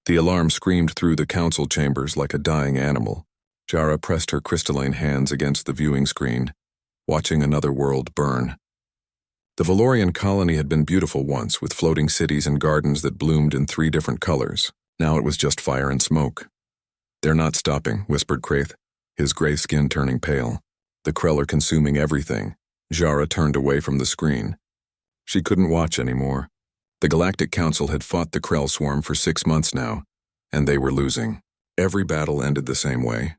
The alarm screamed through the council chambers like a dying animal. Jara pressed her crystalline hands against the viewing screen, watching another world burn. The Valorian colony had been beautiful once, with floating cities and gardens that bloomed in 3 different colors. Now it was just fire and smoke. "They're not stopping," whispered Kraith, his gray skin turning pale. "The Krell are consuming everything." Jara turned away from the screen. She couldn't watch anymore. The Galactic Council had fought the Krell swarm for 6 months now, and they were losing. Every battle ended the same way.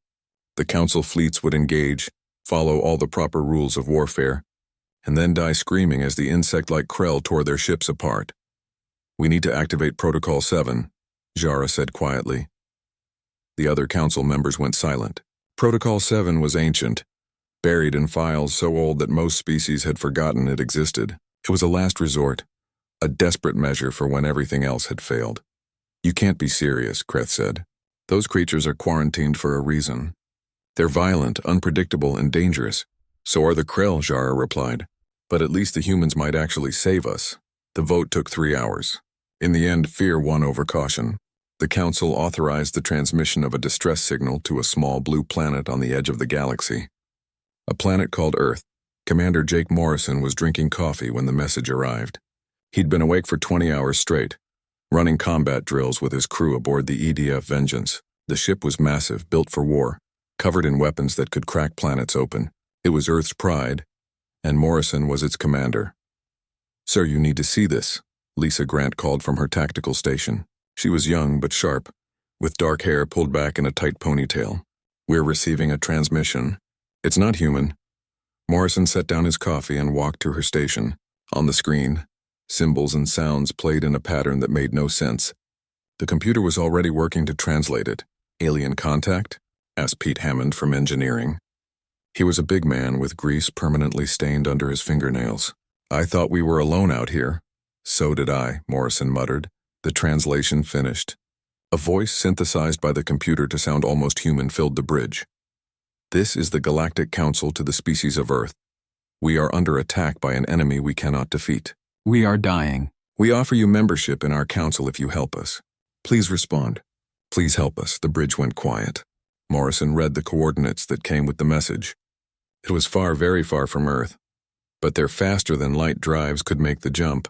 The Council fleets would engage, follow all the proper rules of warfare, and then die screaming as the insect-like Krell tore their ships apart. "We need to activate Protocol 7, Jara said quietly. The other Council members went silent. Protocol 7 was ancient, buried in files so old that most species had forgotten it existed. It was a last resort, a desperate measure for when everything else had failed. "You can't be serious," Kraith said. "Those creatures are quarantined for a reason. They're violent, unpredictable, and dangerous. So are the Krell," Jara replied. "But at least the humans might actually save us." The vote took 3 hours. In the end, fear won over caution. The Council authorized the transmission of a distress signal to a small blue planet on the edge of the galaxy. A planet called Earth. Commander Jake Morrison was drinking coffee when the message arrived. He'd been awake for 20 hours straight, running combat drills with his crew aboard the EDF Vengeance. The ship was massive, built for war, covered in weapons that could crack planets open. It was Earth's pride, and Morrison was its commander. "Sir, you need to see this," Lisa Grant called from her tactical station. She was young but sharp, with dark hair pulled back in a tight ponytail. "We're receiving a transmission. It's not human." Morrison set down his coffee and walked to her station. On the screen, symbols and sounds played in a pattern that made no sense. The computer was already working to translate it. "Alien contact?" asked Pete Hammond from engineering. He was a big man with grease permanently stained under his fingernails. "I thought we were alone out here." "So did I," Morrison muttered. The translation finished. A voice synthesized by the computer to sound almost human filled the bridge. "This is the Galactic Council to the species of Earth. We are under attack by an enemy we cannot defeat. We are dying. We offer you membership in our council if you help us. Please respond. Please help us." The bridge went quiet. Morrison read the coordinates that came with the message. It was far, very far from Earth, but their faster-than-light drives could make the jump.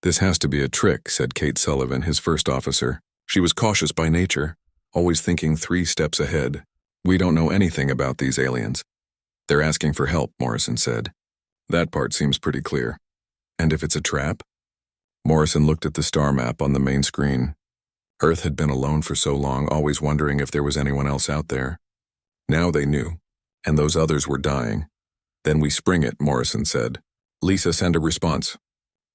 "This has to be a trick," said Kate Sullivan, his first officer. She was cautious by nature, always thinking 3 steps ahead. "We don't know anything about these aliens." "They're asking for help," Morrison said. "That part seems pretty clear." "And if it's a trap?" Morrison looked at the star map on the main screen. Earth had been alone for so long, always wondering if there was anyone else out there. Now they knew, and those others were dying. "Then we spring it," Morrison said. "Lisa, send a response.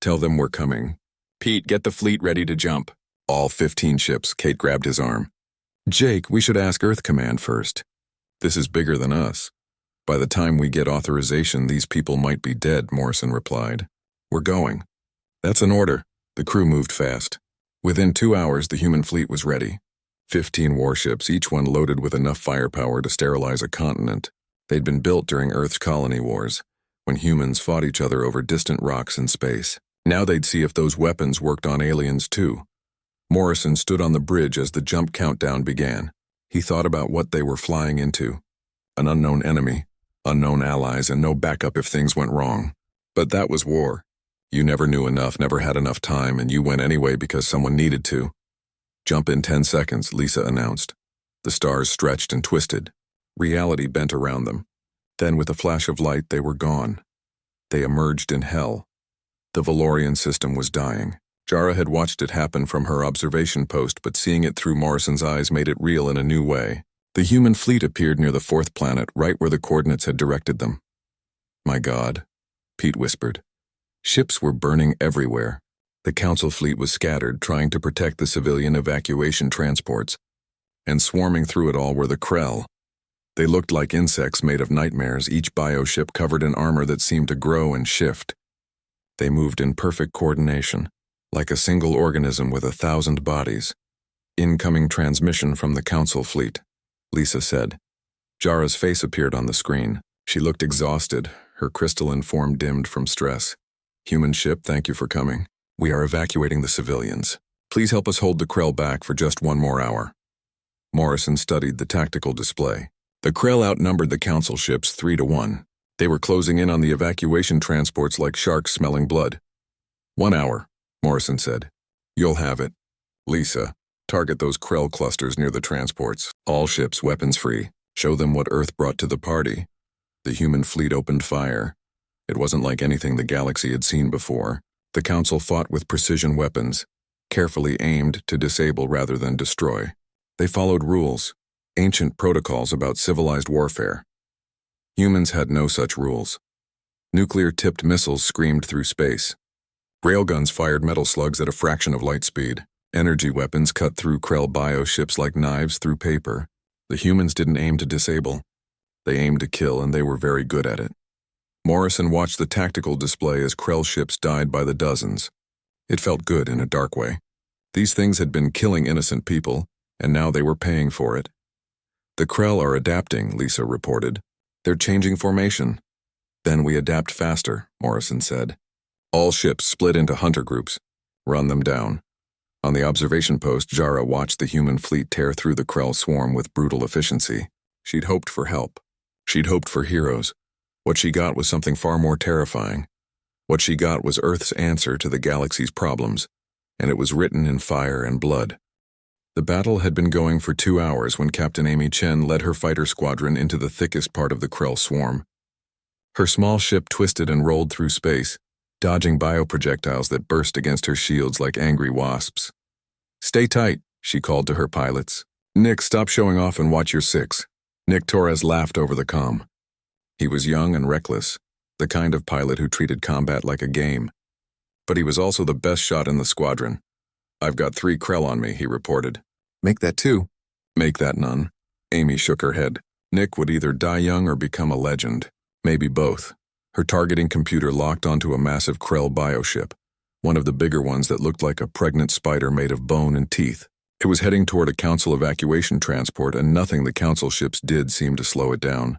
Tell them we're coming." "Pete, get the fleet ready to jump." "All 15 ships," Kate grabbed his arm. "Jake, we should ask Earth Command first. This is bigger than us. By the time we get authorization, these people might be dead," Morrison replied. "We're going." "That's an order." The crew moved fast. Within 2 hours, the human fleet was ready. 15 warships, each one loaded with enough firepower to sterilize a continent. They'd been built during Earth's colony wars, when humans fought each other over distant rocks in space. Now they'd see if those weapons worked on aliens too. Morrison stood on the bridge as the jump countdown began. He thought about what they were flying into. An unknown enemy, unknown allies, and no backup if things went wrong. But that was war. You never knew enough, never had enough time, and you went anyway because someone needed to. "Jump in 10 seconds, Lisa announced. The stars stretched and twisted. Reality bent around them. Then with a flash of light, they were gone. They emerged in hell. The Valorian system was dying. Jara had watched it happen from her observation post, but seeing it through Morrison's eyes made it real in a new way. The human fleet appeared near the 4th planet, right where the coordinates had directed them. "My God," Pete whispered. Ships were burning everywhere. The Council fleet was scattered, trying to protect the civilian evacuation transports. And swarming through it all were the Krell. They looked like insects made of nightmares, each bioship covered in armor that seemed to grow and shift. They moved in perfect coordination, like a single organism with 1,000 bodies. "Incoming transmission from the Council fleet," Lisa said. Jara's face appeared on the screen. She looked exhausted, her crystalline form dimmed from stress. "Human ship, thank you for coming. We are evacuating the civilians. Please help us hold the Krell back for just one more hour. Morrison studied the tactical display. The Krell outnumbered the Council ships 3-1. They were closing in on the evacuation transports like sharks smelling blood. 1 hour, Morrison said. You'll have it. Lisa, target those Krell clusters near the transports. All ships weapons-free. Show them what Earth brought to the party. The human fleet opened fire. It wasn't like anything the galaxy had seen before. The Council fought with precision weapons, carefully aimed to disable rather than destroy. They followed rules, ancient protocols about civilized warfare. Humans had no such rules. Nuclear-tipped missiles screamed through space. Railguns fired metal slugs at a fraction of light speed. Energy weapons cut through Krell bioships like knives through paper. The humans didn't aim to disable. They aimed to kill, and they were very good at it. Morrison watched the tactical display as Krell ships died by the dozens. It felt good in a dark way. These things had been killing innocent people, and now they were paying for it. The Krell are adapting, Lisa reported. They're changing formation. Then we adapt faster, Morrison said. All ships split into hunter groups. Run them down. On the observation post, Jara watched the human fleet tear through the Krell swarm with brutal efficiency. She'd hoped for help. She'd hoped for heroes. What she got was something far more terrifying. What she got was Earth's answer to the galaxy's problems, and it was written in fire and blood. The battle had been going for 2 hours when Captain Amy Chen led her fighter squadron into the thickest part of the Krell swarm. Her small ship twisted and rolled through space, dodging bioprojectiles that burst against her shields like angry wasps. Stay tight, she called to her pilots. Nick, stop showing off and watch your six. Nick Torres laughed over the comm. He was young and reckless, the kind of pilot who treated combat like a game. But he was also the best shot in the squadron. I've got 3 Krell on me, he reported. Make that 2. Make that none. Amy shook her head. Nick would either die young or become a legend. Maybe both. Her targeting computer locked onto a massive Krell bioship, one of the bigger ones that looked like a pregnant spider made of bone and teeth. It was heading toward a Council evacuation transport, and nothing the Council ships did seemed to slow it down.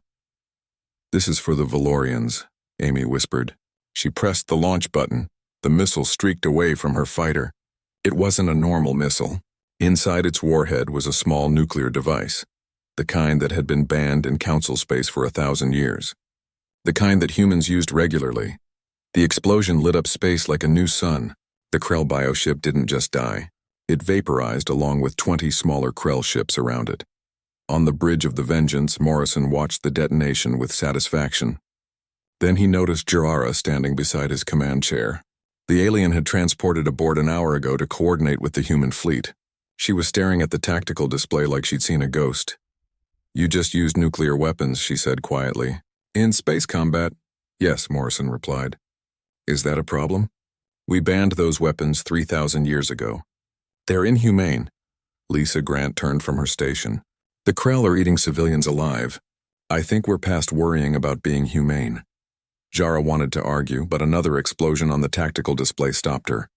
This is for the Valorians, Amy whispered. She pressed the launch button. The missile streaked away from her fighter. It wasn't a normal missile. Inside its warhead was a small nuclear device, the kind that had been banned in Council space for 1,000 years. The kind that humans used regularly. The explosion lit up space like a new sun. The Krell bioship didn't just die. It vaporized along with 20 smaller Krell ships around it. On the bridge of the Vengeance, Morrison watched the detonation with satisfaction. Then he noticed Jara standing beside his command chair. The alien had transported aboard an hour ago to coordinate with the human fleet. She was staring at the tactical display like she'd seen a ghost. You just used nuclear weapons, she said quietly. In space combat? Yes, Morrison replied. Is that a problem? We banned those weapons 3,000 years ago. They're inhumane. Lisa Grant turned from her station. The Krell are eating civilians alive. I think we're past worrying about being humane. Jara wanted to argue, but another explosion on the tactical display stopped her.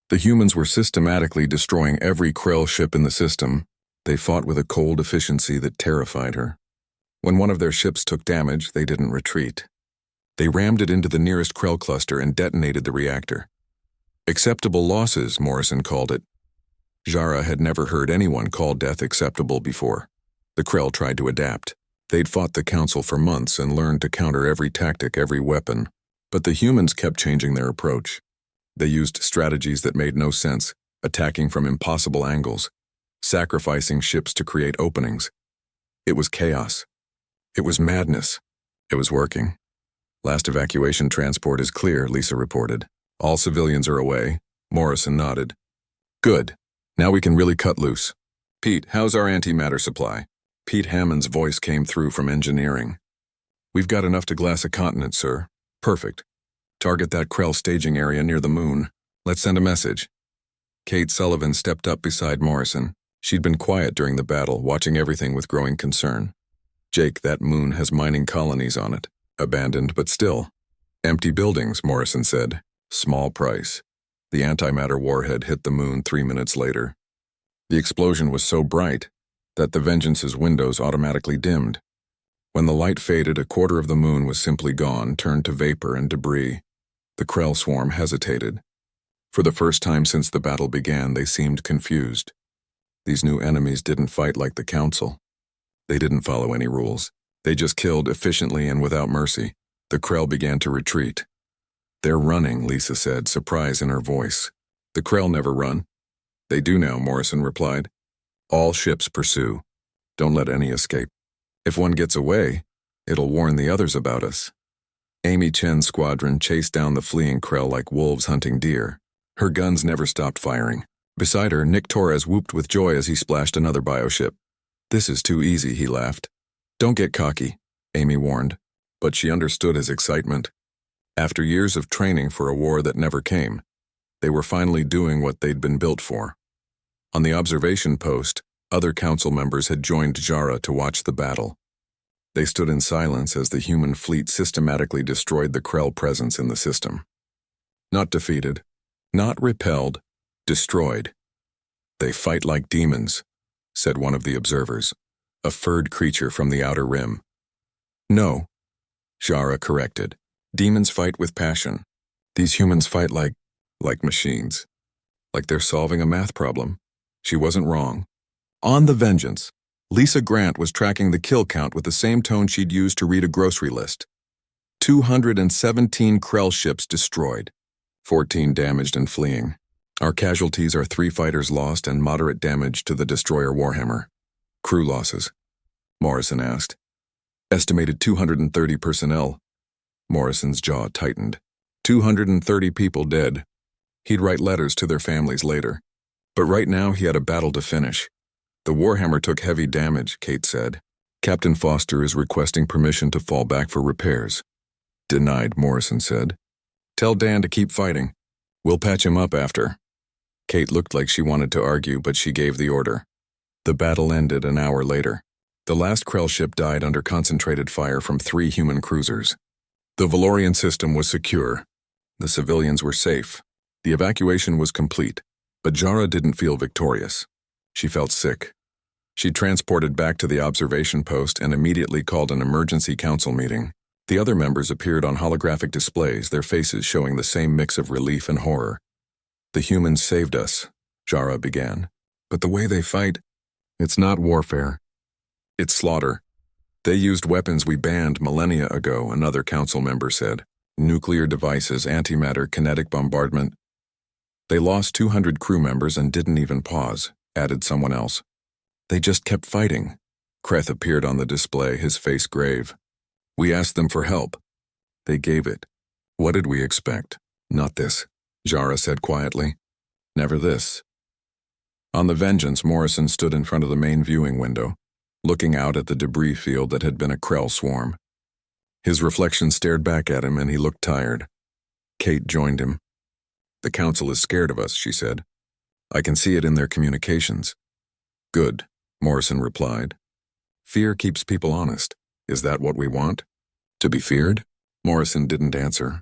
The humans were systematically destroying every Krell ship in the system. They fought with a cold efficiency that terrified her. When one of their ships took damage, they didn't retreat. They rammed it into the nearest Krell cluster and detonated the reactor. Acceptable losses, Morrison called it. Jara had never heard anyone call death acceptable before. The Krell tried to adapt. They'd fought the Council for months and learned to counter every tactic, every weapon. But the humans kept changing their approach. They used strategies that made no sense, attacking from impossible angles, sacrificing ships to create openings. It was chaos. It was madness. It was working. Last evacuation transport is clear, Lisa reported. All civilians are away. Morrison nodded. Good. Now we can really cut loose. Pete, how's our antimatter supply? Pete Hammond's voice came through from engineering. We've got enough to glass a continent, sir. Perfect. Target that Krell staging area near the moon. Let's send a message. Kate Sullivan stepped up beside Morrison. She'd been quiet during the battle, watching everything with growing concern. Jake, that moon has mining colonies on it. Abandoned, but still. Empty buildings, Morrison said. Small price. The antimatter warhead hit the moon 3 minutes later. The explosion was so bright that the Vengeance's windows automatically dimmed. When the light faded, a quarter of the moon was simply gone, turned to vapor and debris. The Krell swarm hesitated. For the first time since the battle began, they seemed confused. These new enemies didn't fight like the Council. They didn't follow any rules. They just killed efficiently and without mercy. The Krell began to retreat. "They're running," Lisa said, surprise in her voice. "The Krell never run." "They do now," Morrison replied. "All ships pursue. Don't let any escape. If one gets away, it'll warn the others about us." Amy Chen's squadron chased down the fleeing Krell like wolves hunting deer. Her guns never stopped firing. Beside her, Nick Torres whooped with joy as he splashed another bioship. "This is too easy," he laughed. "Don't get cocky," Amy warned, but she understood his excitement. After years of training for a war that never came, they were finally doing what they'd been built for. On the observation post, other council members had joined Jara to watch the battle. They stood in silence as the human fleet systematically destroyed the Krell presence in the system. Not defeated, not repelled, destroyed. "They fight like demons," said one of the observers, a furred creature from the outer rim. "No," Jara corrected. "Demons fight with passion. These humans fight like machines. Like they're solving a math problem." She wasn't wrong. On the Vengeance, Lisa Grant was tracking the kill count with the same tone she'd used to read a grocery list. 217 Krell ships destroyed, 14 damaged and fleeing. "Our casualties are 3 fighters lost and moderate damage to the destroyer Warhammer." "Crew losses?" Morrison asked. "Estimated 230 personnel." Morrison's jaw tightened. 230 people dead. He'd write letters to their families later. But right now he had a battle to finish. "The Warhammer took heavy damage," Kate said. "Captain Foster is requesting permission to fall back for repairs." "Denied," Morrison said. "Tell Dan to keep fighting. We'll patch him up after." Kate looked like she wanted to argue, but she gave the order. The battle ended an hour later. The last Krell ship died under concentrated fire from 3 human cruisers. The Valorian system was secure. The civilians were safe. The evacuation was complete, but Jara didn't feel victorious. She felt sick. She transported back to the observation post and immediately called an emergency council meeting. The other members appeared on holographic displays, their faces showing the same mix of relief and horror. "The humans saved us," Jara began. "But the way they fight, it's not warfare. It's slaughter. They used weapons we banned millennia ago," another council member said. "Nuclear devices, antimatter, kinetic bombardment." "They lost 200 crew members and didn't even pause," added someone else. "They just kept fighting." Kreth appeared on the display, his face grave. "We asked them for help. They gave it. What did we expect? Not this," Jara said quietly. "Never this." On the Vengeance, Morrison stood in front of the main viewing window, looking out at the debris field that had been a Krell swarm. His reflection stared back at him and he looked tired. Kate joined him. "The Council is scared of us," she said. "I can see it in their communications." "Good," Morrison replied. "Fear keeps people honest. Is that what we want? To be feared?" Morrison didn't answer.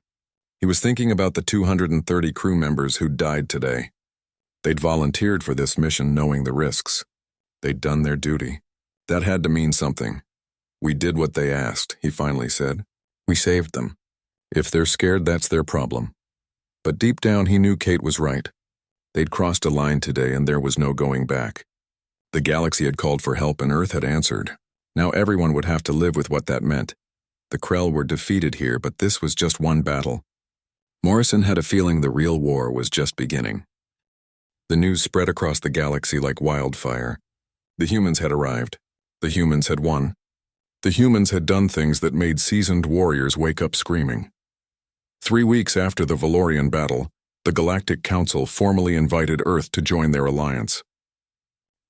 He was thinking about the 230 crew members who'd died today. They'd volunteered for this mission knowing the risks. They'd done their duty. That had to mean something. "We did what they asked," he finally said. "We saved them. If they're scared, that's their problem." But deep down he knew Kate was right. They'd crossed a line today and there was no going back. The galaxy had called for help and Earth had answered. Now everyone would have to live with what that meant. The Krell were defeated here, but this was just one battle. Morrison had a feeling the real war was just beginning. The news spread across the galaxy like wildfire. The humans had arrived. The humans had won. The humans had done things that made seasoned warriors wake up screaming. 3 weeks after the Valorian battle, the Galactic Council formally invited Earth to join their alliance.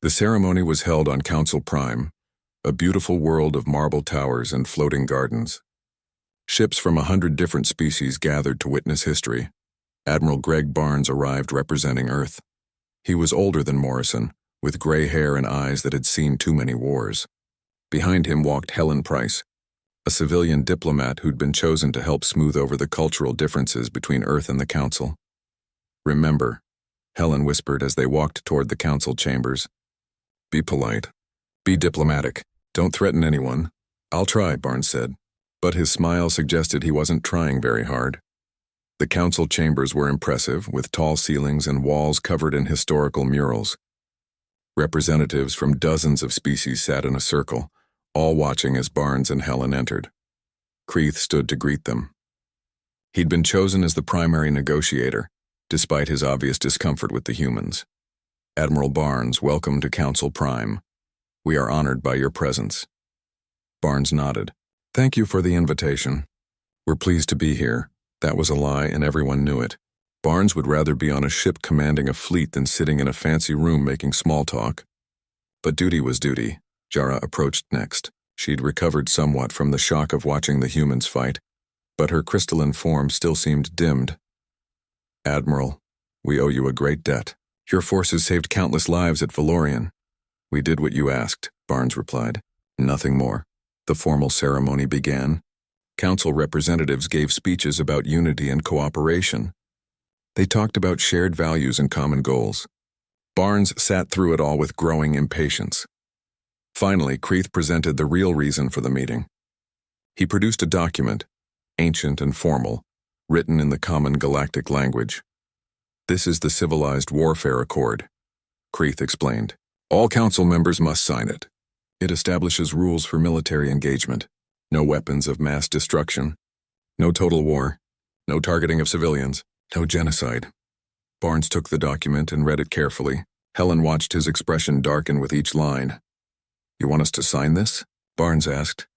The ceremony was held on Council Prime, a beautiful world of marble towers and floating gardens. Ships from 100 different species gathered to witness history. Admiral Greg Barnes arrived representing Earth. He was older than Morrison, with gray hair and eyes that had seen too many wars. Behind him walked Helen Price, a civilian diplomat who'd been chosen to help smooth over the cultural differences between Earth and the Council. "Remember," Helen whispered as they walked toward the Council chambers. "Be polite. Be diplomatic. Don't threaten anyone." "I'll try," Barnes said, but his smile suggested he wasn't trying very hard. The council chambers were impressive, with tall ceilings and walls covered in historical murals. Representatives from dozens of species sat in a circle, all watching as Barnes and Helen entered. Creeth stood to greet them. He'd been chosen as the primary negotiator, despite his obvious discomfort with the humans. "Admiral Barnes, welcome to Council Prime. We are honored by your presence." Barnes nodded. "Thank you for the invitation. We're pleased to be here." That was a lie, and everyone knew it. Barnes would rather be on a ship commanding a fleet than sitting in a fancy room making small talk. But duty was duty. Jara approached next. She'd recovered somewhat from the shock of watching the humans fight, but her crystalline form still seemed dimmed. "Admiral, we owe you a great debt. Your forces saved countless lives at Valorian." "We did what you asked," Barnes replied. "Nothing more." The formal ceremony began. Council representatives gave speeches about unity and cooperation. They talked about shared values and common goals. Barnes sat through it all with growing impatience. Finally, Creeth presented the real reason for the meeting. He produced a document, ancient and formal, written in the common galactic language. "This is the Civilized Warfare Accord," Creeth explained. "All council members must sign it. It establishes rules for military engagement. No weapons of mass destruction. No total war. No targeting of civilians. No genocide." Barnes took the document and read it carefully. Helen watched his expression darken with each line. "You want us to sign this?" Barnes asked.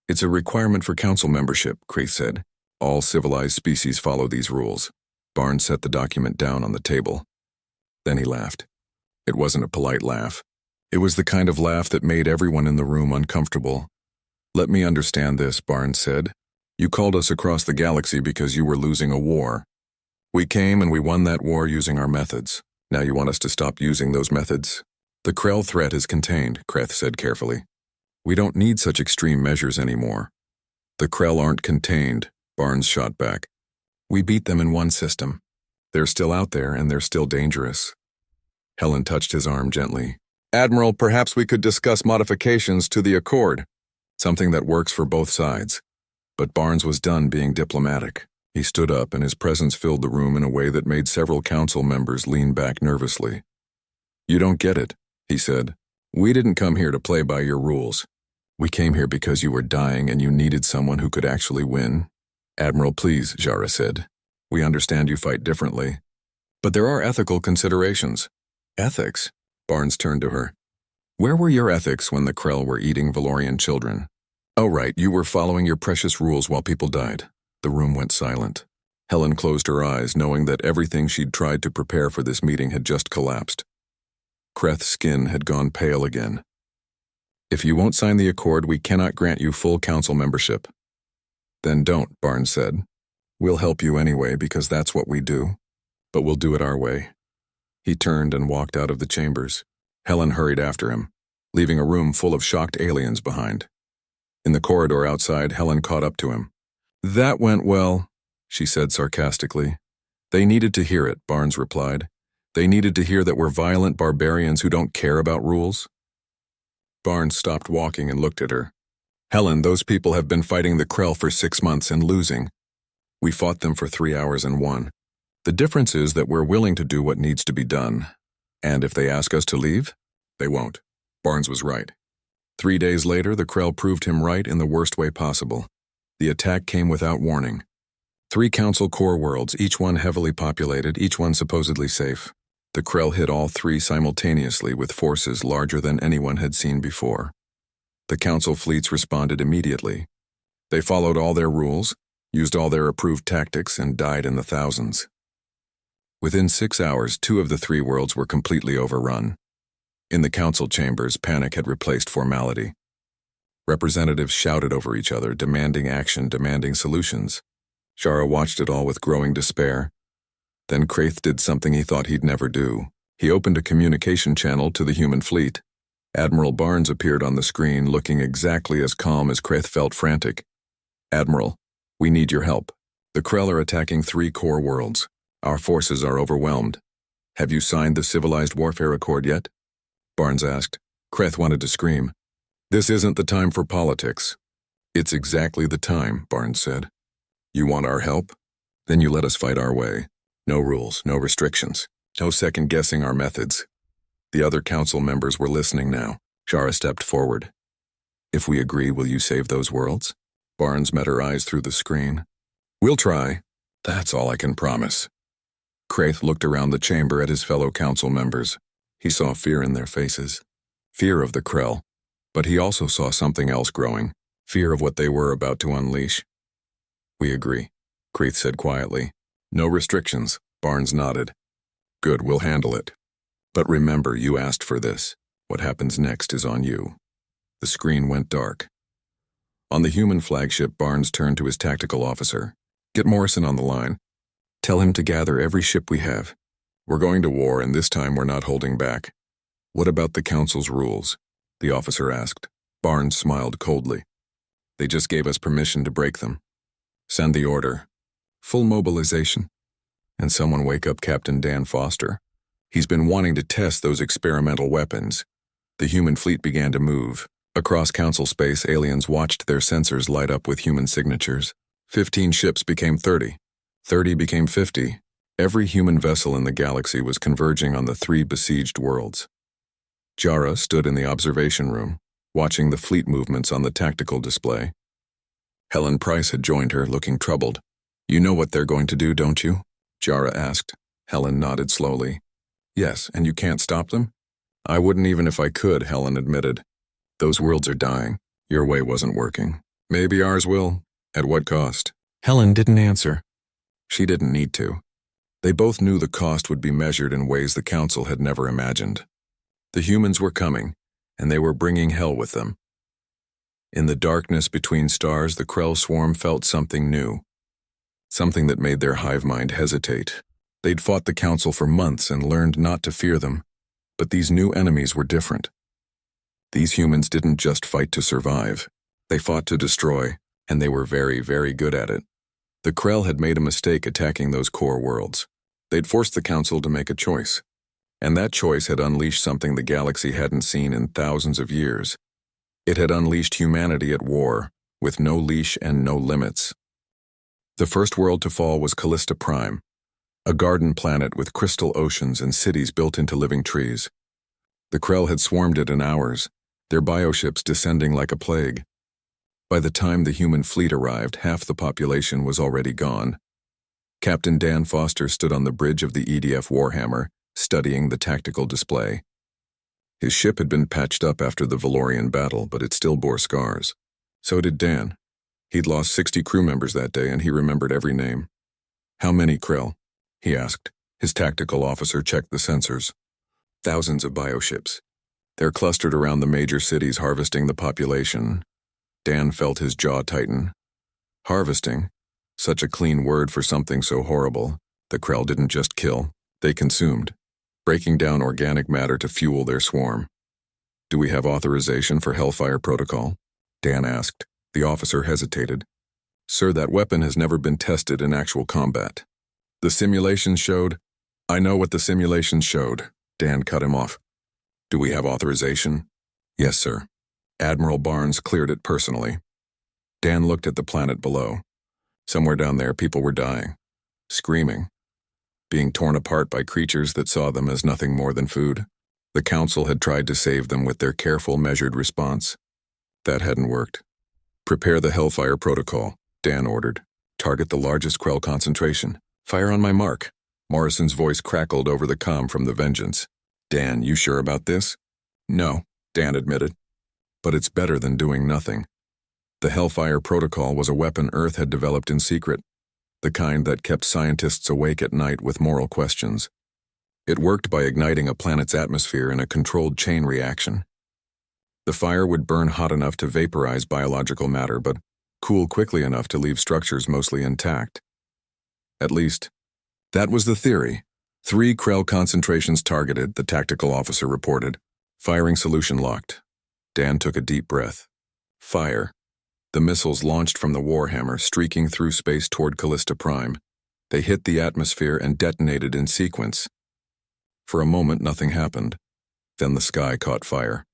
"It's a requirement for council membership," Creeth said. "All civilized species follow these rules." Barnes set the document down on the table. Then he laughed. It wasn't a polite laugh. It was the kind of laugh that made everyone in the room uncomfortable. "Let me understand this," Barnes said. "You called us across the galaxy because you were losing a war. We came and we won that war using our methods. Now you want us to stop using those methods?" "The Krell threat is contained," Creeth said carefully. "We don't need such extreme measures anymore." "The Krell aren't contained," Barnes shot back. "We beat them in one system. They're still out there and they're still dangerous." Helen touched his arm gently. "Admiral, perhaps we could discuss modifications to the Accord. Something that works for both sides." But Barnes was done being diplomatic. He stood up and his presence filled the room in a way that made several council members lean back nervously. "You don't get it," he said. "We didn't come here to play by your rules. We came here because you were dying and you needed someone who could actually win." "Admiral, please," Jara said. "We understand you fight differently. But there are ethical considerations." "Ethics?" Barnes turned to her. "Where were your ethics when the Krell were eating Valorian children?" "Oh right, you were following your precious rules while people died." The room went silent. Helen closed her eyes, knowing that everything she'd tried to prepare for this meeting had just collapsed. Creeth's skin had gone pale again. "If you won't sign the accord, we cannot grant you full council membership." "Then don't," Barnes said. "We'll help you anyway because that's what we do. But we'll do it our way." He turned and walked out of the chambers. Helen hurried after him, leaving a room full of shocked aliens behind. In the corridor outside, Helen caught up to him. "That went well," she said sarcastically. "They needed to hear it," Barnes replied. "They needed to hear that we're violent barbarians who don't care about rules." Barnes stopped walking and looked at her. "Helen, those people have been fighting the Krell for 6 months and losing. We fought them for 3 hours and won. The difference is that we're willing to do what needs to be done. And if they ask us to leave, they won't." Barnes was right. 3 days later, the Krell proved him right in the worst way possible. The attack came without warning. 3 council core worlds, each one heavily populated, each one supposedly safe. The Krell hit all 3 simultaneously with forces larger than anyone had seen before. The council fleets responded immediately. They followed all their rules, used all their approved tactics, and died in the thousands. Within 6 hours, 2 of the 3 worlds were completely overrun. In the council chambers, panic had replaced formality. Representatives shouted over each other, demanding action, demanding solutions. Jara watched it all with growing despair. Then Creeth did something he thought he'd never do. He opened a communication channel to the human fleet. Admiral Barnes appeared on the screen, looking exactly as calm as Creeth felt frantic. "Admiral, we need your help. The Krell are attacking 3 core worlds. Our forces are overwhelmed. Have you signed the Civilized Warfare Accord yet?" Barnes asked. Creeth wanted to scream. "This isn't the time for politics." "It's exactly the time," Barnes said. "You want our help?" Then you let us fight our way. No rules, no restrictions, no second-guessing our methods. The other council members were listening now. Jara stepped forward. If we agree, will you save those worlds? Barnes met her eyes through the screen. We'll try. That's all I can promise. Kraith looked around the chamber at his fellow council members. He saw fear in their faces. Fear of the Krell. But he also saw something else growing. Fear of what they were about to unleash. We agree, Kraith said quietly. No restrictions, Barnes nodded. Good, we'll handle it. But remember, you asked for this. What happens next is on you. The screen went dark. On the human flagship, Barnes turned to his tactical officer. Get Morrison on the line. Tell him to gather every ship we have. We're going to war, and this time we're not holding back. What about the Council's rules? The officer asked. Barnes smiled coldly. They just gave us permission to break them. Send the order. Full mobilization. And someone wake up Captain Dan Foster. He's been wanting to test those experimental weapons. The human fleet began to move. Across Council space, aliens watched their sensors light up with human signatures. 15 ships became 30. 30 became 50. Every human vessel in the galaxy was converging on the 3 besieged worlds. Jara stood in the observation room, watching the fleet movements on the tactical display. Helen Price had joined her, looking troubled. You know what they're going to do, don't you? Jara asked. Helen nodded slowly. Yes, and you can't stop them? I wouldn't even if I could, Helen admitted. Those worlds are dying. Your way wasn't working. Maybe ours will. At what cost? Helen didn't answer. She didn't need to. They both knew the cost would be measured in ways the Council had never imagined. The humans were coming, and they were bringing hell with them. In the darkness between stars, the Krell swarm felt something new. Something that made their hive mind hesitate. They'd fought the Council for months and learned not to fear them, but these new enemies were different. These humans didn't just fight to survive. They fought to destroy, and they were very, very good at it. The Krell had made a mistake attacking those core worlds. They'd forced the Council to make a choice, and that choice had unleashed something the galaxy hadn't seen in thousands of years. It had unleashed humanity at war, with no leash and no limits. The first world to fall was Callista Prime, a garden planet with crystal oceans and cities built into living trees. The Krell had swarmed it in hours, their bioships descending like a plague. By the time the human fleet arrived, half the population was already gone. Captain Dan Foster stood on the bridge of the EDF Warhammer, studying the tactical display. His ship had been patched up after the Valorian battle, but it still bore scars. So did Dan. He'd lost 60 crew members that day, and he remembered every name. How many, Krell? He asked. His tactical officer checked the sensors. Thousands of bioships. They're clustered around the major cities, harvesting the population. Dan felt his jaw tighten. Harvesting? Such a clean word for something so horrible. The Krell didn't just kill, they consumed, breaking down organic matter to fuel their swarm. Do we have authorization for Hellfire Protocol? Dan asked. The officer hesitated. Sir, that weapon has never been tested in actual combat. The simulations showed... I know what the simulations showed. Dan cut him off. Do we have authorization? Yes, sir. Admiral Barnes cleared it personally. Dan looked at the planet below. Somewhere down there, people were dying, screaming, being torn apart by creatures that saw them as nothing more than food. The Council had tried to save them with their careful, measured response. That hadn't worked. Prepare the Hellfire Protocol, Dan ordered. Target the largest Krell concentration. Fire on my mark. Morrison's voice crackled over the comm from the Vengeance. Dan, you sure about this? No, Dan admitted. But it's better than doing nothing. The Hellfire Protocol was a weapon Earth had developed in secret, the kind that kept scientists awake at night with moral questions. It worked by igniting a planet's atmosphere in a controlled chain reaction. The fire would burn hot enough to vaporize biological matter, but cool quickly enough to leave structures mostly intact. At least, that was the theory. 3 Krell concentrations targeted, the tactical officer reported. Firing solution locked. Dan took a deep breath. Fire. The missiles launched from the Warhammer, streaking through space toward Callista Prime. They hit the atmosphere and detonated in sequence. For a moment, nothing happened. Then the sky caught fire.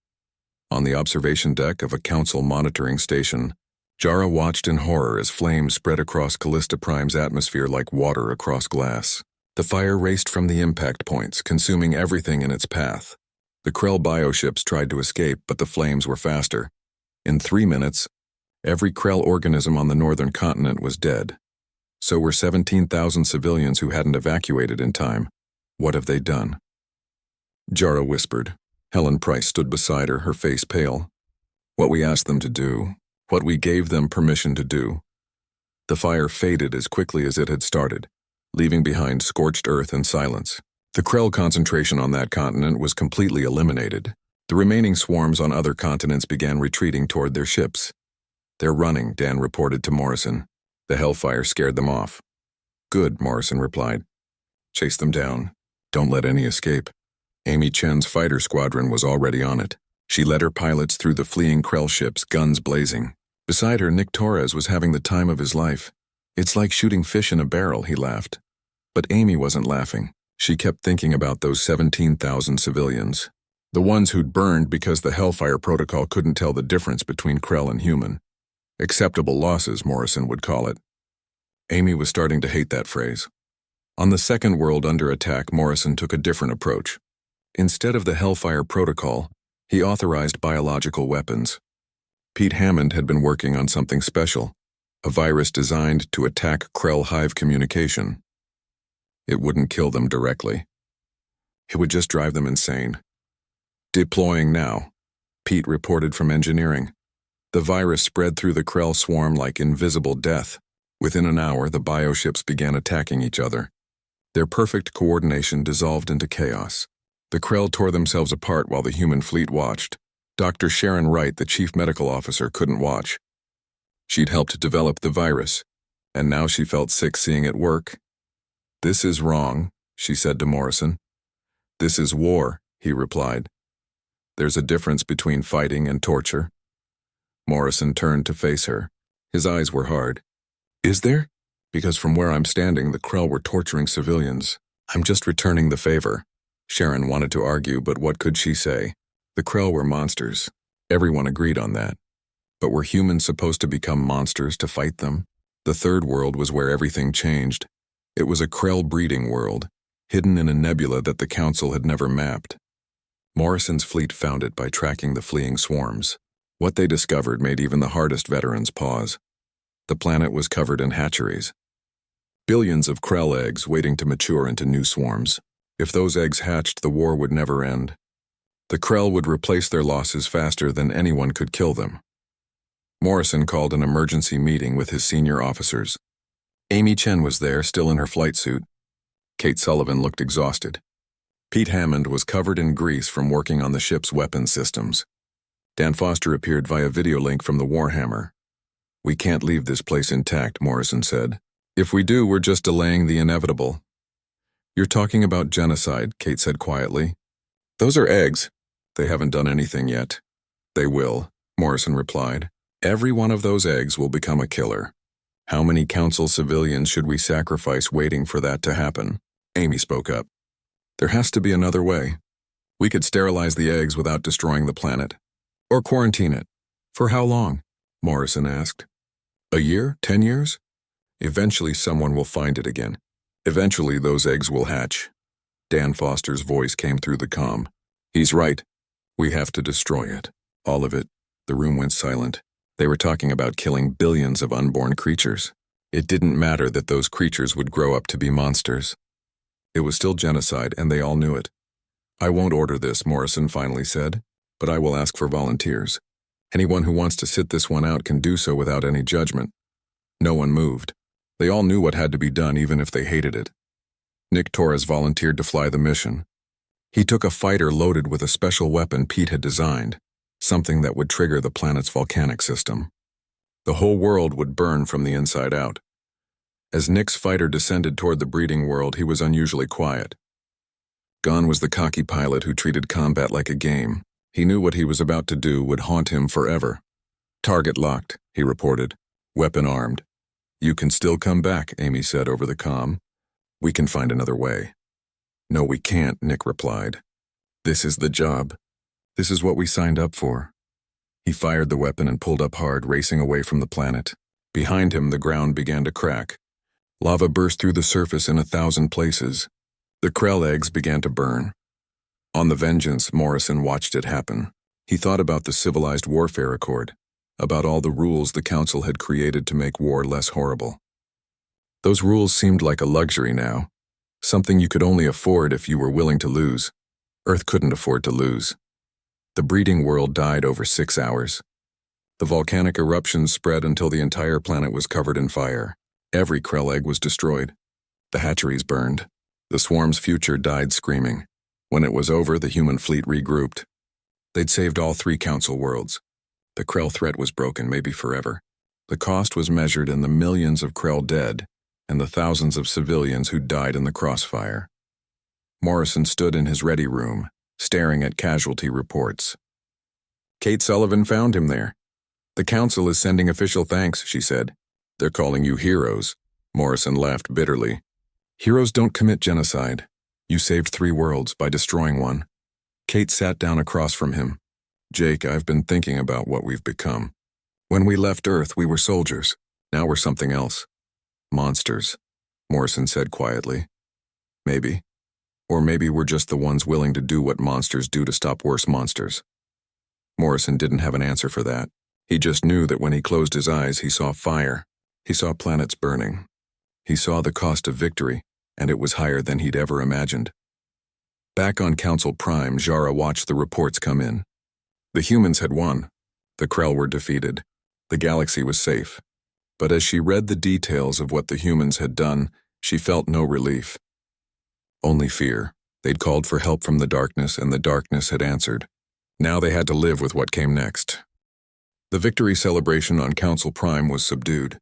On the observation deck of a Council monitoring station, Jara watched in horror as flames spread across Callista Prime's atmosphere like water across glass. The fire raced from the impact points, consuming everything in its path. The Krell bioships tried to escape, but the flames were faster. In 3 minutes, every Krell organism on the northern continent was dead. So were 17,000 civilians who hadn't evacuated in time. What have they done? Jara whispered. Helen Price stood beside her, her face pale. What we asked them to do, what we gave them permission to do. The fire faded as quickly as it had started, leaving behind scorched earth and silence. The Krell concentration on that continent was completely eliminated. The remaining swarms on other continents began retreating toward their ships. They're running, Dan reported to Morrison. The hellfire scared them off. Good, Morrison replied. Chase them down. Don't let any escape. Amy Chen's fighter squadron was already on it. She led her pilots through the fleeing Krell ships, guns blazing. Beside her, Nick Torres was having the time of his life. It's like shooting fish in a barrel, he laughed. But Amy wasn't laughing. She kept thinking about those 17,000 civilians. The ones who'd burned because the Hellfire Protocol couldn't tell the difference between Krell and human. Acceptable losses, Morrison would call it. Amy was starting to hate that phrase. On the second world under attack, Morrison took a different approach. Instead of the Hellfire Protocol, he authorized biological weapons. Pete Hammond had been working on something special, a virus designed to attack Krell hive communication. It wouldn't kill them directly. It would just drive them insane. Deploying now, Pete reported from engineering. The virus spread through the Krell swarm like invisible death. Within an hour, the bioships began attacking each other. Their perfect coordination dissolved into chaos. The Krell tore themselves apart while the human fleet watched. Dr. Sharon Wright, the chief medical officer, couldn't watch. She'd helped develop the virus, and now she felt sick seeing it work. This is wrong, she said to Morrison. This is war, he replied. There's a difference between fighting and torture. Morrison turned to face her. His eyes were hard. Is there? Because from where I'm standing, the Krell were torturing civilians. I'm just returning the favor. Sharon wanted to argue, but what could she say? The Krell were monsters. Everyone agreed on that. But were humans supposed to become monsters to fight them? The third world was where everything changed. It was a Krell breeding world, hidden in a nebula that the Council had never mapped. Morrison's fleet found it by tracking the fleeing swarms. What they discovered made even the hardest veterans pause. The planet was covered in hatcheries. Billions of Krell eggs waiting to mature into new swarms. If those eggs hatched, the war would never end. The Krell would replace their losses faster than anyone could kill them. Morrison called an emergency meeting with his senior officers. Amy Chen was there, still in her flight suit. Kate Sullivan looked exhausted. Pete Hammond was covered in grease from working on the ship's weapons systems. Dan Foster appeared via video link from the Warhammer. We can't leave this place intact, Morrison said. If we do, we're just delaying the inevitable. You're talking about genocide, Kate said quietly. Those are eggs. They haven't done anything yet. They will, Morrison replied. Every one of those eggs will become a killer. How many Council civilians should we sacrifice waiting for that to happen? Amy spoke up. There has to be another way. We could sterilize the eggs without destroying the planet. Or quarantine it. For how long? Morrison asked. A year? 10 years? Eventually someone will find it again. Eventually those eggs will hatch. Dan Foster's voice came through the comm. He's right. We have to destroy it. All of it. The room went silent. They were talking about killing billions of unborn creatures. It didn't matter that those creatures would grow up to be monsters. It was still genocide, and they all knew it. I won't order this, Morrison finally said, but I will ask for volunteers. Anyone who wants to sit this one out can do so without any judgment. No one moved. They all knew what had to be done, even if they hated it. Nick Torres volunteered to fly the mission. He took a fighter loaded with a special weapon Pete had designed, something that would trigger the planet's volcanic system. The whole world would burn from the inside out. As Nick's fighter descended toward the breeding world, he was unusually quiet. Gone was the cocky pilot who treated combat like a game. He knew what he was about to do would haunt him forever. Target locked, he reported. Weapon armed. You can still come back, Amy said over the comm. We can find another way. No, we can't, Nick replied. This is the job. This is what we signed up for. He fired the weapon and pulled up hard, racing away from the planet. Behind him, the ground began to crack. Lava burst through the surface in 1,000 places. The Krell eggs began to burn. On the Vengeance, Morrison watched it happen. He thought about the Civilized Warfare Accord, about all the rules the Council had created to make war less horrible. Those rules seemed like a luxury now, something you could only afford if you were willing to lose. Earth couldn't afford to lose. The breeding world died over 6 hours. The volcanic eruptions spread until the entire planet was covered in fire. Every Krell egg was destroyed. The hatcheries burned. The swarm's future died screaming. When it was over, the human fleet regrouped. They'd saved all 3 Council worlds. The Krell threat was broken, maybe forever. The cost was measured in the millions of Krell dead and the thousands of civilians who died in the crossfire. Morrison stood in his ready room, staring at casualty reports. Kate Sullivan found him there. The Council is sending official thanks, she said. They're calling you heroes. Morrison laughed bitterly. Heroes don't commit genocide. You saved 3 worlds by destroying one. Kate sat down across from him. Jake, I've been thinking about what we've become. When we left Earth, we were soldiers. Now we're something else. Monsters, Morrison said quietly. Maybe. Or maybe we're just the ones willing to do what monsters do to stop worse monsters. Morrison didn't have an answer for that. He just knew that when he closed his eyes, he saw fire. He saw planets burning. He saw the cost of victory, and it was higher than he'd ever imagined. Back on Council Prime, Jara watched the reports come in. The humans had won. The Krell were defeated. The galaxy was safe. But as she read the details of what the humans had done, she felt no relief. Only fear. They'd called for help from the darkness, and the darkness had answered. Now they had to live with what came next. The victory celebration on Council Prime was subdued.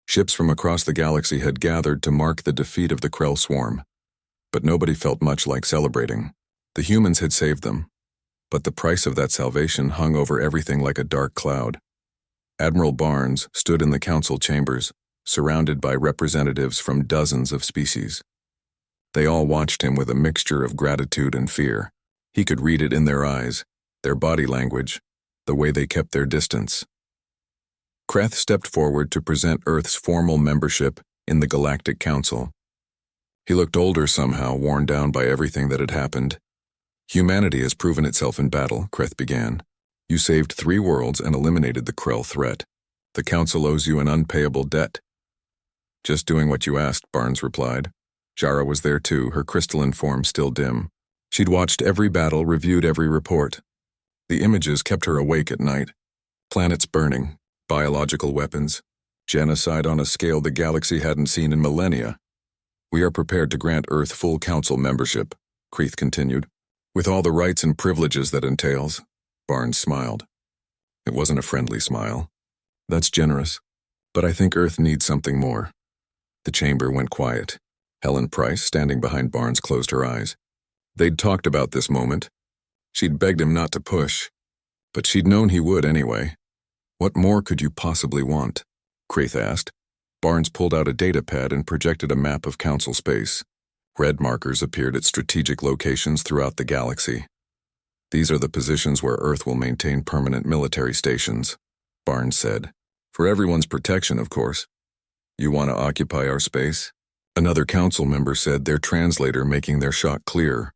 Ships from across the galaxy had gathered to mark the defeat of the Krell swarm. But nobody felt much like celebrating. The humans had saved them. But the price of that salvation hung over everything like a dark cloud. Admiral Barnes stood in the council chambers, surrounded by representatives from dozens of species. They all watched him with a mixture of gratitude and fear. He could read it in their eyes, their body language, the way they kept their distance. Kreth stepped forward to present Earth's formal membership in the Galactic Council. He looked older somehow, worn down by everything that had happened. Humanity has proven itself in battle, Kreth began. You saved 3 worlds and eliminated the Krell threat. The Council owes you an unpayable debt. Just doing what you asked, Barnes replied. Jara was there too, her crystalline form still dim. She'd watched every battle, reviewed every report. The images kept her awake at night. Planets burning, biological weapons, genocide on a scale the galaxy hadn't seen in millennia. We are prepared to grant Earth full Council membership, Kreith continued, with all the rights and privileges that entails. Barnes smiled. It wasn't a friendly smile. That's generous, but I think Earth needs something more. The chamber went quiet. Helen Price, standing behind Barnes, closed her eyes. They'd talked about this moment. She'd begged him not to push, but she'd known he would anyway. What more could you possibly want? Kreith asked. Barnes pulled out a data pad and projected a map of Council space. Red markers appeared at strategic locations throughout the galaxy. These are the positions where Earth will maintain permanent military stations, Barnes said. For everyone's protection, of course. You want to occupy our space? Another council member said, their translator making their shot clear.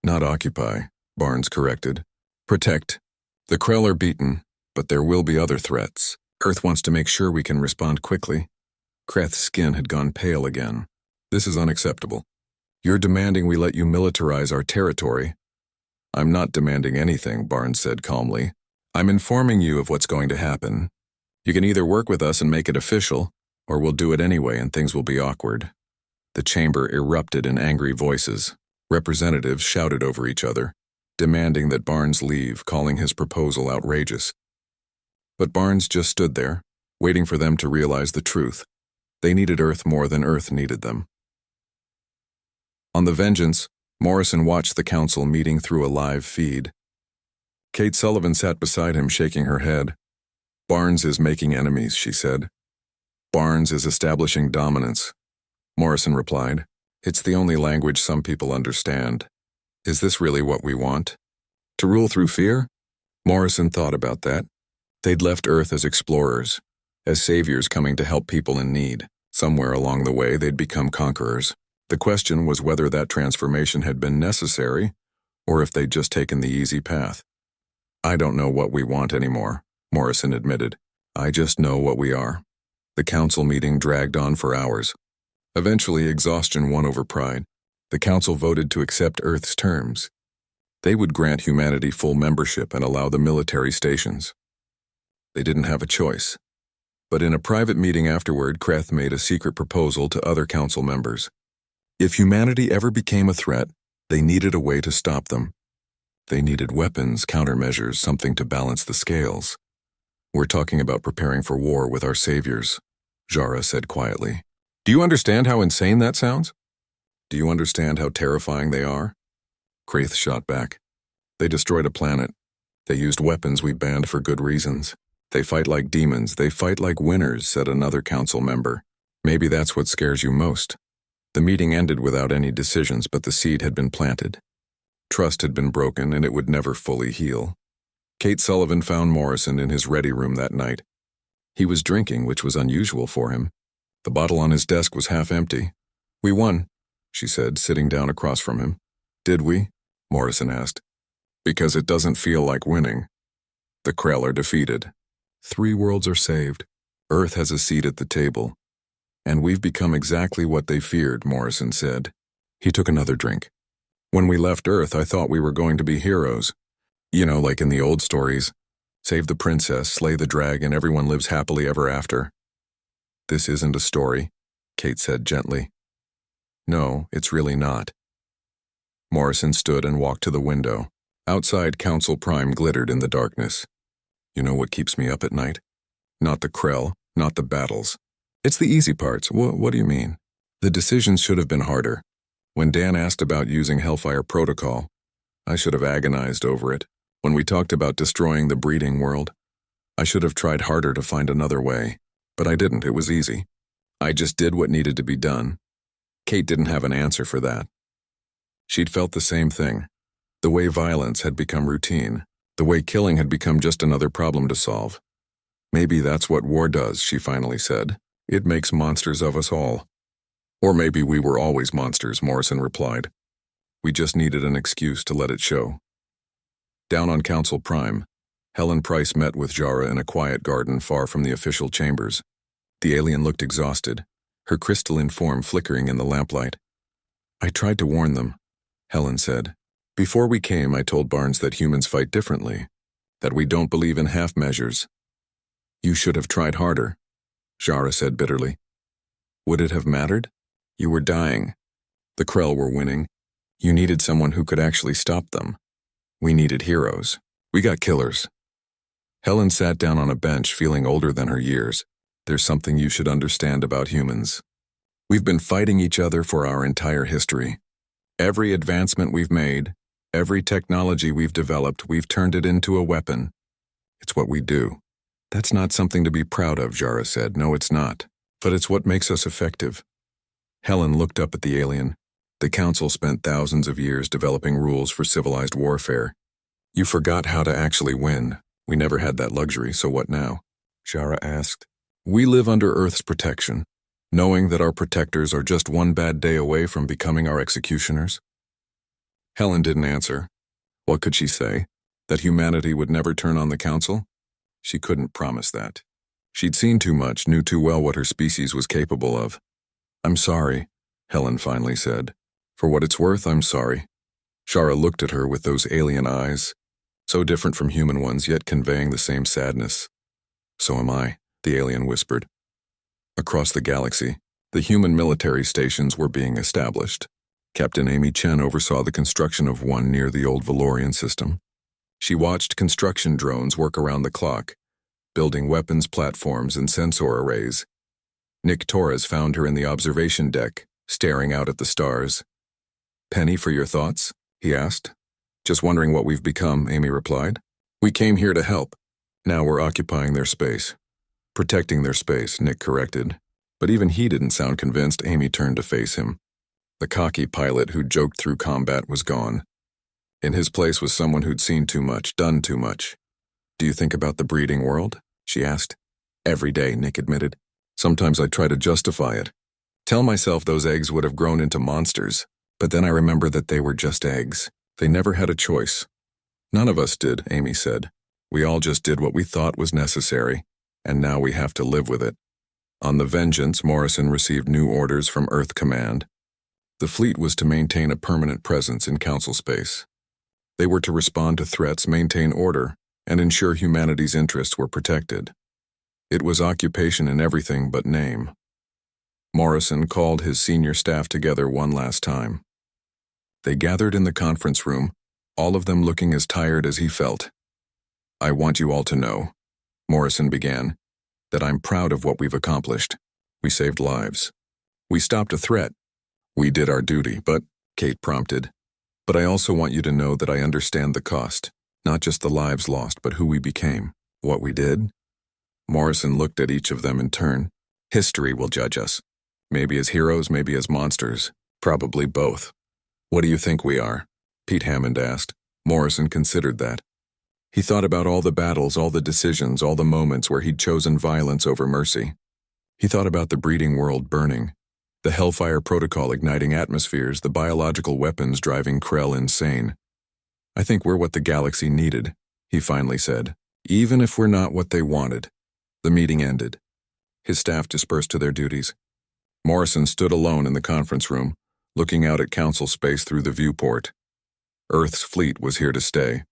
Not occupy, Barnes corrected. Protect. The Krell are beaten, but there will be other threats. Earth wants to make sure we can respond quickly. Kreth's skin had gone pale again. This is unacceptable. You're demanding we let you militarize our territory. I'm not demanding anything, Barnes said calmly. I'm informing you of what's going to happen. You can either work with us and make it official, or we'll do it anyway and things will be awkward. The chamber erupted in angry voices. Representatives shouted over each other, demanding that Barnes leave, calling his proposal outrageous. But Barnes just stood there, waiting for them to realize the truth. They needed Earth more than Earth needed them. On the Vengeance, Morrison watched the council meeting through a live feed. Kate Sullivan sat beside him, shaking her head. Barnes is making enemies, she said. Barnes is establishing dominance. Morrison replied, it's the only language some people understand. Is this really what we want? To rule through fear? Morrison thought about that. They'd left Earth as explorers, as saviors coming to help people in need. Somewhere along the way, they'd become conquerors. The question was whether that transformation had been necessary, or if they'd just taken the easy path. "I don't know what we want anymore," Morrison admitted. "I just know what we are." The council meeting dragged on for hours. Eventually, exhaustion won over pride. The council voted to accept Earth's terms. They would grant humanity full membership and allow the military stations. They didn't have a choice. But in a private meeting afterward, Kreth made a secret proposal to other council members. If humanity ever became a threat, they needed a way to stop them. They needed weapons, countermeasures, something to balance the scales. "We're talking about preparing for war with our saviors," Jara said quietly. "Do you understand how insane that sounds? Do you understand how terrifying they are?" Kraith shot back. "They destroyed a planet. They used weapons we banned for good reasons. They fight like demons. They fight like winners," said another council member. "Maybe that's what scares you most." The meeting ended without any decisions, but the seed had been planted. Trust had been broken, and it would never fully heal. Kate Sullivan found Morrison in his ready room that night. He was drinking, which was unusual for him. The bottle on his desk was half empty. "We won," she said, sitting down across from him. "Did we?" Morrison asked. "Because it doesn't feel like winning. The Krell are defeated. 3 worlds are saved. Earth has a seat at the table. And we've become exactly what they feared," Morrison said. He took another drink. "When we left Earth, I thought we were going to be heroes. You know, like in the old stories. Save the princess, slay the dragon, everyone lives happily ever after." "This isn't a story," Kate said gently. "No, it's really not." Morrison stood and walked to the window. Outside, Council Prime glittered in the darkness. "You know what keeps me up at night? Not the Krell, not the battles. It's the easy parts." What do you mean?" "The decisions should have been harder. When Dan asked about using Hellfire Protocol, I should have agonized over it. When we talked about destroying the breeding world, I should have tried harder to find another way. But I didn't. It was easy. I just did what needed to be done." Kate didn't have an answer for that. She'd felt the same thing. The way violence had become routine. The way killing had become just another problem to solve. "Maybe that's what war does," she finally said. "It makes monsters of us all." "Or maybe we were always monsters," Morrison replied. "We just needed an excuse to let it show." Down on Council Prime, Helen Price met with Jara in a quiet garden far from the official chambers. The alien looked exhausted, her crystalline form flickering in the lamplight. "I tried to warn them," Helen said. "Before we came, I told Barnes that humans fight differently, that we don't believe in half measures." "You should have tried harder," Jara said bitterly. "Would it have mattered? You were dying. The Krell were winning. You needed someone who could actually stop them. We needed heroes. We got killers." Helen sat down on a bench, feeling older than her years. "There's something you should understand about humans. We've been fighting each other for our entire history. Every advancement we've made, every technology we've developed, we've turned it into a weapon. It's what we do." "That's not something to be proud of," Jara said. "No, it's not. But it's what makes us effective." Helen looked up at the alien. "The Council spent thousands of years developing rules for civilized warfare. You forgot how to actually win. We never had that luxury, so what now?" Jara asked. "We live under Earth's protection, knowing that our protectors are just one bad day away from becoming our executioners." Helen didn't answer. What could she say? That humanity would never turn on the Council? She couldn't promise that. She'd seen too much, knew too well what her species was capable of. "I'm sorry," Helen finally said. "For what it's worth, I'm sorry." Jara looked at her with those alien eyes, so different from human ones, yet conveying the same sadness. "So am I," the alien whispered. Across the galaxy, the human military stations were being established. Captain Amy Chen oversaw the construction of one near the old Valorian system. She watched construction drones work around the clock, building weapons platforms and sensor arrays. Nick Torres found her in the observation deck, staring out at the stars. "Penny, for your thoughts?" he asked. "Just wondering what we've become," Amy replied. "We came here to help. Now we're occupying their space." "Protecting their space," Nick corrected. But even he didn't sound convinced. Amy turned to face him. The cocky pilot who'd joked through combat was gone. In his place was someone who'd seen too much, done too much. Do you think about the breeding world? She asked. Every day, Nick admitted. Sometimes I try to justify it. Tell myself those eggs would have grown into monsters, but then I remember that they were just eggs. They never had a choice. None of us did, Amy said. We all just did what we thought was necessary, and now we have to live with it. On the Vengeance, Morrison received new orders from Earth Command. The fleet was to maintain a permanent presence in Council space. They were to respond to threats, maintain order, and ensure humanity's interests were protected. It was occupation in everything but name. Morrison called his senior staff together one last time. They gathered in the conference room, all of them looking as tired as he felt. I want you all to know, Morrison began, that I'm proud of what we've accomplished. We saved lives. We stopped a threat. We did our duty, but, Kate prompted, but I also want you to know that I understand the cost, not just the lives lost, but who we became, what we did. Morrison looked at each of them in turn. History will judge us. Maybe as heroes, maybe as monsters. Probably both. What do you think we are? Pete Hammond asked. Morrison considered that. He thought about all the battles, all the decisions, all the moments where he'd chosen violence over mercy. He thought about the breeding world burning, the Hellfire Protocol igniting atmospheres, the biological weapons driving Krell insane. I think we're what the galaxy needed, he finally said, even if we're not what they wanted. The meeting ended. His staff dispersed to their duties. Morrison stood alone in the conference room, looking out at Council space through the viewport. Earth's fleet was here to stay.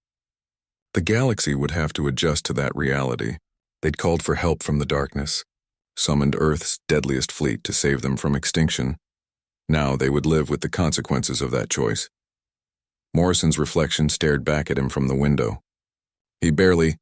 The galaxy would have to adjust to that reality. They'd called for help from the darkness, summoned Earth's deadliest fleet to save them from extinction. Now they would live with the consequences of that choice. Morrison's reflection stared back at him from the window. He barely